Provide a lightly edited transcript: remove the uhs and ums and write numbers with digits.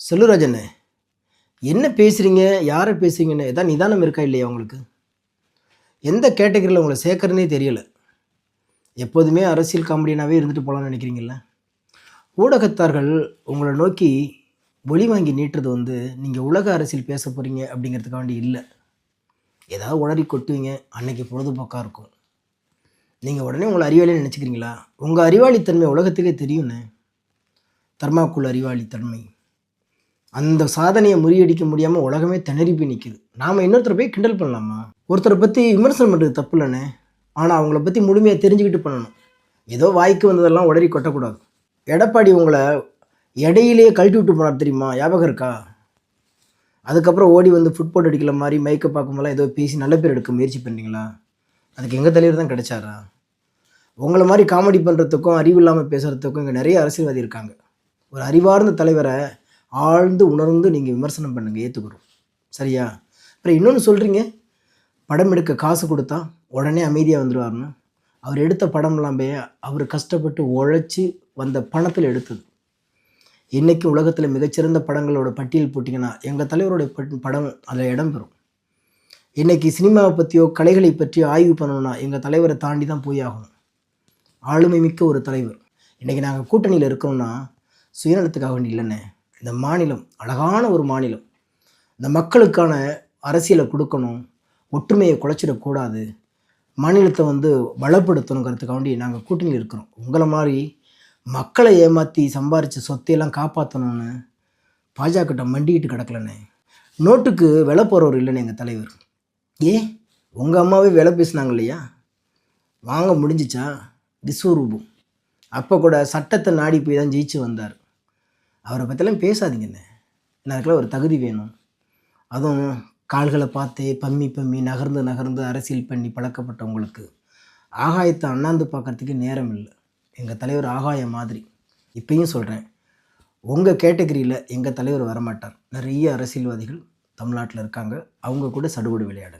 செல்லுராஜண்ணே, என்ன பேசுகிறீங்க, யாரை பேசுகிறீங்கன்னு ஏதாவது நிதானம் இருக்கா இல்லையா உங்களுக்கு? எந்த கேட்டகரியில் உங்களை சேர்க்குறதுனே தெரியல. எப்போதுமே அரசியல் காமெடியனாகவே இருந்துட்டு போகலான்னு நினைக்கிறீங்கள? ஊடகத்தார்கள் உங்களை நோக்கி ஒளி வாங்கி நீட்டுறது நீங்கள் உலக அரசியல் பேச போகிறீங்க அப்படிங்கிறதுக்காண்டி இல்லை. ஏதாவது உளறி கொட்டுவீங்க, அன்னைக்கு பொழுதுபோக்காக இருக்கும். நீங்கள் உடனே உங்களை அறிவாளின்னு நினச்சிக்கிறீங்களா? உங்கள் அறிவாளித்தன்மை உலகத்துக்கே தெரியும்ண்ணே. தர்மாக்குள் அறிவாளித்தன்மை. அந்த சாதனையை முறியடிக்க முடியாமல் உலகமே திணறி போய் நிற்கிது. நாம் இன்னொருத்தரை போய் கிண்டல் பண்ணலாமா? ஒருத்தரை பற்றி விமர்சனம் பண்ணுறது தப்பு இல்லைண்ணே. ஆனால் அவங்கள பற்றி முழுமையாக தெரிஞ்சுக்கிட்டு பண்ணணும். ஏதோ வாய்க்கு வந்ததெல்லாம் உளறி கொட்டக்கூடாது. எடப்பாடி உங்களை இடையிலேயே கழட்டி விட்டு போனார் தெரியுமா? ஞாபகம் இருக்கா? அதுக்கப்புறம் ஓடி வந்து ஃபுட்போர்ட் அடிக்கல மாதிரி மைக்கை பார்க்கும்போதெல்லாம் ஏதோ பேசி நல்ல பேர் எடுக்க முயற்சி பண்ணுறீங்களா? அதுக்கு எங்கள் தலைவர் தான் கிடைச்சாரா? உங்களை மாதிரி காமெடி பண்ணுறதுக்கும் அறிவு இல்லாமல் பேசுகிறதுக்கும் இங்கே நிறைய அரசியல்வாதி இருக்காங்க. ஒரு அறிவார்ந்த தலைவரை ஆழ்ந்து உணர்ந்து நீங்கள் விமர்சனம் பண்ணுங்கள், ஏற்றுக்கிறோம். சரியா? அப்புறம் இன்னொன்று சொல்கிறீங்க, படம் எடுக்க காசு கொடுத்தா உடனே அமைதியாக வந்துடுவார்னு. அவர் எடுத்த படம்லாம் அவர் கஷ்டப்பட்டு உழைச்சி வந்த பணத்தில் எடுத்தது. இன்றைக்கி உலகத்தில் மிகச்சிறந்த படங்களோட பட்டியல் போட்டிங்கன்னா எங்கள் தலைவருடைய படம் அதில் இடம்பெறும். இன்றைக்கி சினிமாவை பற்றியோ கலைகளை பற்றியோ ஆய்வு பண்ணணுன்னா எங்கள் தலைவரை தாண்டி தான் போய் ஆகணும். ஆளுமை மிக்க ஒரு தலைவர். இன்றைக்கி நாங்கள் கூட்டணியில் இருக்கோம்னா சுயநலத்துக்காக வேண்டி இல்லைண்ணே. இந்த மாநிலம் அழகான ஒரு மாநிலம். இந்த மக்களுக்கான அரசியலை கொடுக்கணும், ஒற்றுமையை குலைச்சிடக்கூடாது, மாநிலத்தை பலப்படுத்தணுங்கிறதுக்காக வேண்டி நாங்கள் கூட்டணியில் இருக்கிறோம். உங்களை மாதிரி மக்களை ஏமாற்றி சம்பாரித்த சொத்தையெல்லாம் காப்பாற்றணும்னு பாஜகட்ட மண்டிக்கிட்டு கிடக்கலண்ணே. நோட்டுக்கு விலை போகிறவர் இல்லைண்ணே எங்கள் தலைவர். உங்கள் அம்மாவே விலை பேசினாங்க இல்லையா? வாங்க முடிஞ்சிச்சா? விஸ்வரூபம். அப்போ கூட சட்டத்தை நாடி போய் தான் ஜெயிச்சு வந்தார். அவரை பற்றிலாம் பேசாதீங்கண்ணே. எனக்குலாம் ஒரு தகுதி வேணும். அதுவும் கால்களை பார்த்தே பம்மி நகர்ந்து நகர்ந்து அரசியல் பண்ணி பழக்கப்பட்டவங்களுக்கு ஆகாயத்தை அண்ணாந்து பார்க்குறதுக்கு நேரம் இல்லை. எங்கள் தலைவர் ஆகாயம் மாதிரி. இப்பயும் சொல்கிறேன், உங்கள் கேட்டகரியில் எங்கள் தலைவர் வரமாட்டார். நிறைய அரசியல்வாதிகள் தமிழ்நாட்டில் இருக்காங்க. அவங்க கூட சடுகுடு விளையாடுங்க.